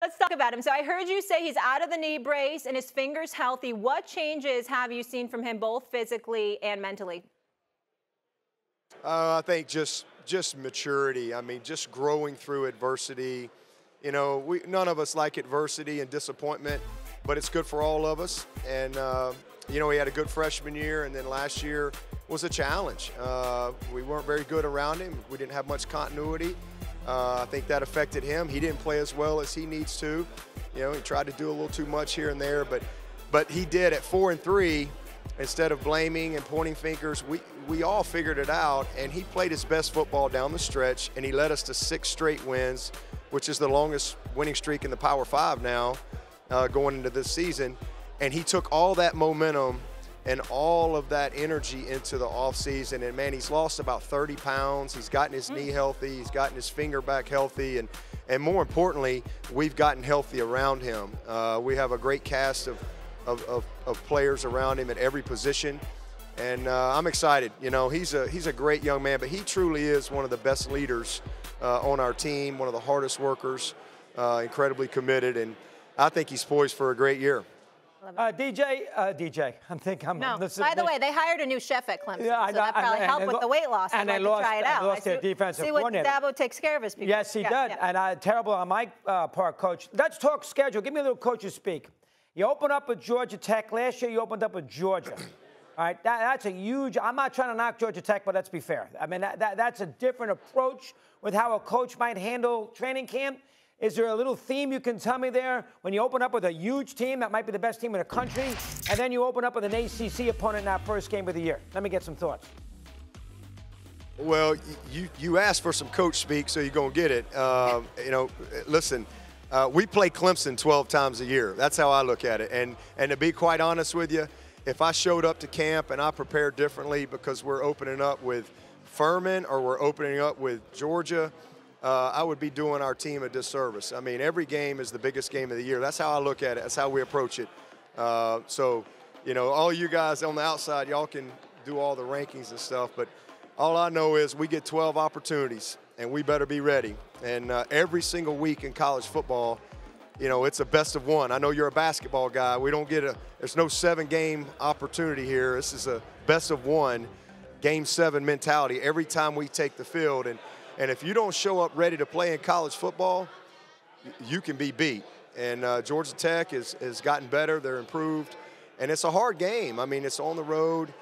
let's talk about him. So I heard you say he's out of the knee brace and his finger's healthy. What changes have you seen from him both physically and mentally? I think just maturity. I mean, just growing through adversity. You know, none of us like adversity and disappointment, but it's good for all of us. And, you know, he had a good freshman year, and then last year was a challenge. We weren't very good around him. We didn't have much continuity. I think that affected him. He didn't play as well as he needs to. You know, he tried to do a little too much here and there, but he did at 4-3. Instead of blaming and pointing fingers, we all figured it out, and he played his best football down the stretch, and he led us to 6 straight wins, which is the longest winning streak in the Power 5 now going into this season. And he took all that momentum and all of that energy into the offseason. And, man, he's lost about 30 pounds. He's gotten his knee healthy. He's gotten his finger back healthy. And more importantly, we've gotten healthy around him. We have a great cast of players around him at every position. And I'm excited. You know, he's a great young man, but he truly is one of the best leaders on our team, one of the hardest workers, incredibly committed. And I think he's poised for a great year. DJ, I think I'm. No. Listen, by the way, they hired a new chef at Clemson, yeah, so that probably helped with the weight loss. And they lost, try it out. lost their defensive coordinator. See what Dabo takes care of his people. Yes, he did. Yeah. And terrible on my part, Coach. Let's talk schedule. Give me a little coach's speak. You opened up with Georgia Tech. Last year, you opened up with Georgia. All right, that's a huge. I'm not trying to knock Georgia Tech, but let's be fair. I mean, that's a different approach with how a coach might handle training camp. Is there a little theme you can tell me there when you open up with a huge team that might be the best team in the country, and then you open up with an ACC opponent in that first game of the year? Let me get some thoughts. Well, you asked for some coach speak, so you're going to get it. You know, listen, we play Clemson 12 times a year. That's how I look at it. And to be quite honest with you, if I showed up to camp and I prepared differently because we're opening up with Furman or we're opening up with Georgia, I would be doing our team a disservice. I mean, every game is the biggest game of the year. That's how I look at it. That's how we approach it. So, you know, all you guys on the outside, y'all can do all the rankings and stuff, but all I know is we get 12 opportunities, and we better be ready. And every single week in college football, you know, it's a best of one. I know you're a basketball guy. We don't get there's no 7-game opportunity here. This is a best of one, game 7 mentality every time we take the field. And if you don't show up ready to play in college football, you can be beat. And Georgia Tech has gotten better. They're improved. And it's a hard game. I mean, it's on the road.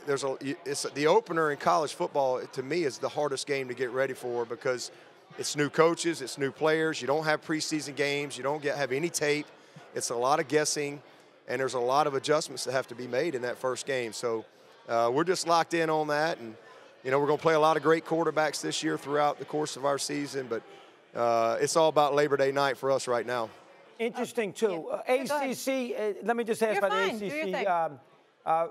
It's the opener in college football, to me, is the hardest game to get ready for because it's new coaches, it's new players. You don't have preseason games. You don't have any tape. It's a lot of guessing, and there's a lot of adjustments that have to be made in that first game. So we're just locked in on that. And, you know, we're going to play a lot of great quarterbacks this year throughout the course of our season, but it's all about Labor Day night for us right now. Interesting, too. ACC, let me just ask about the ACC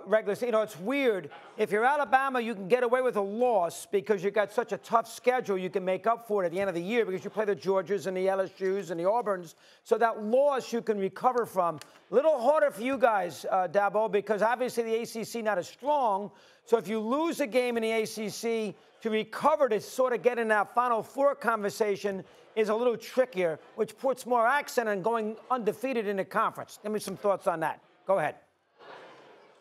regular season. You know, it's weird. If you're Alabama, you can get away with a loss because you've got such a tough schedule you can make up for it at the end of the year because you play the Georgias and the LSUs and the Auburns. So that loss you can recover from. A little harder for you guys, Dabo, because obviously the ACC not as strong. So if you lose a game in the ACC, to recover to sort of get in that Final Four conversation is a little trickier, which puts more accent on going undefeated in the conference. Give me some thoughts on that. Go ahead.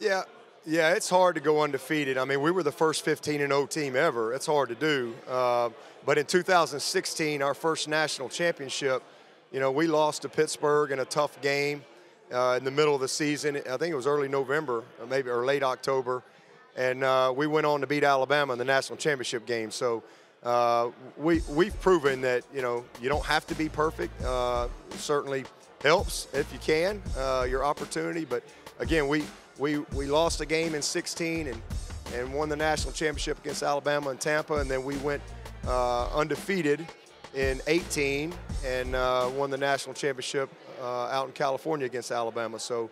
Yeah, it's hard to go undefeated. I mean, we were the first 15-0 team ever. It's hard to do. But in 2016, our first national championship, you know, we lost to Pittsburgh in a tough game in the middle of the season. I think it was early November, or late October. And we went on to beat Alabama in the national championship game. So we've proven that, you know, you don't have to be perfect. It certainly helps if you can, your opportunity. But, again, we lost a game in 16 and won the national championship against Alabama and Tampa, and then we went undefeated in 18 and won the national championship out in California against Alabama. So,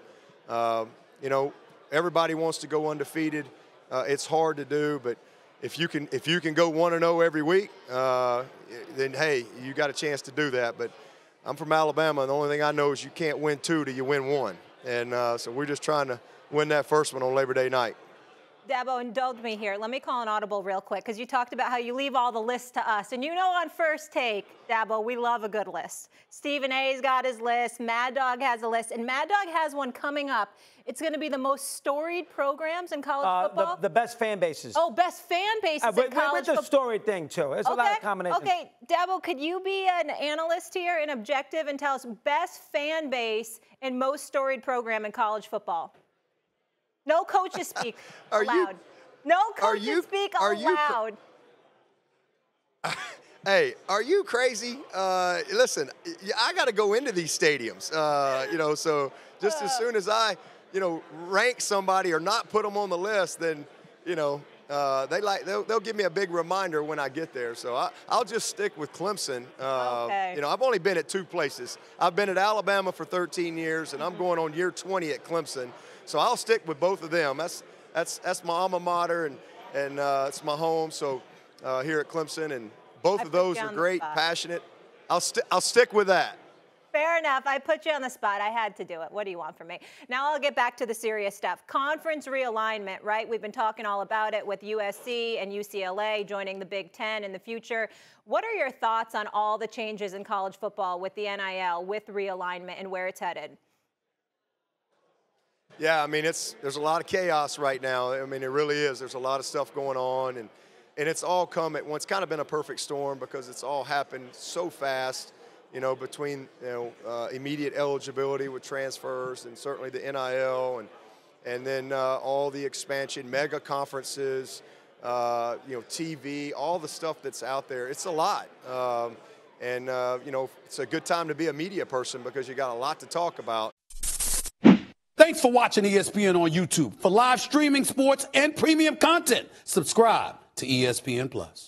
you know, everybody wants to go undefeated. It's hard to do, but if you can go 1-0 every week, then hey, you got a chance to do that. But I'm from Alabama, and the only thing I know is you can't win 2 till you win 1, and so we're just trying to win that first one on Labor Day night. Dabo, indulge me here. Let me call an audible real quick, because you talked about how you leave all the lists to us. And you know on First Take, Dabo, we love a good list. Stephen A's got his list. Mad Dog has a list. And Mad Dog has one coming up. It's going to be the most storied programs in college football. The best fan bases. Oh, best fan bases in college football. With the storied thing, too. There's a lot of combinations. Okay, Dabo, could you be an analyst here, an objective, and tell us best fan base and most storied program in college football? No coaches speak aloud. No coaches speak aloud. Hey, are you crazy? Listen, I got to go into these stadiums, you know, so just as soon as I, you know, rank somebody or not put them on the list, then, you know, they'll give me a big reminder when I get there. So I'll just stick with Clemson. You know, I've only been at 2 places. I've been at Alabama for 13 years, and I'm going on year 20 at Clemson. So I'll stick with both of them. That's my alma mater, and it's my home. So here at Clemson, and both of those are great, passionate. I'll stick with that. Fair enough. I put you on the spot. I had to do it. What do you want from me? Now I'll get back to the serious stuff. Conference realignment, right? We've been talking all about it with USC and UCLA joining the Big Ten in the future. What are your thoughts on all the changes in college football with the NIL, with realignment, and where it's headed? Yeah, I mean, there's a lot of chaos right now. I mean, it really is. There's a lot of stuff going on, and it's all come at once. It's kind of been a perfect storm because it's all happened so fast, you know, between, you know, immediate eligibility with transfers and certainly the NIL and then all the expansion, mega conferences, you know, TV, all the stuff that's out there. It's a lot. You know, it's a good time to be a media person because you got a lot to talk about. Thanks for watching ESPN on YouTube. For live streaming, sports, and premium content, subscribe to ESPN+.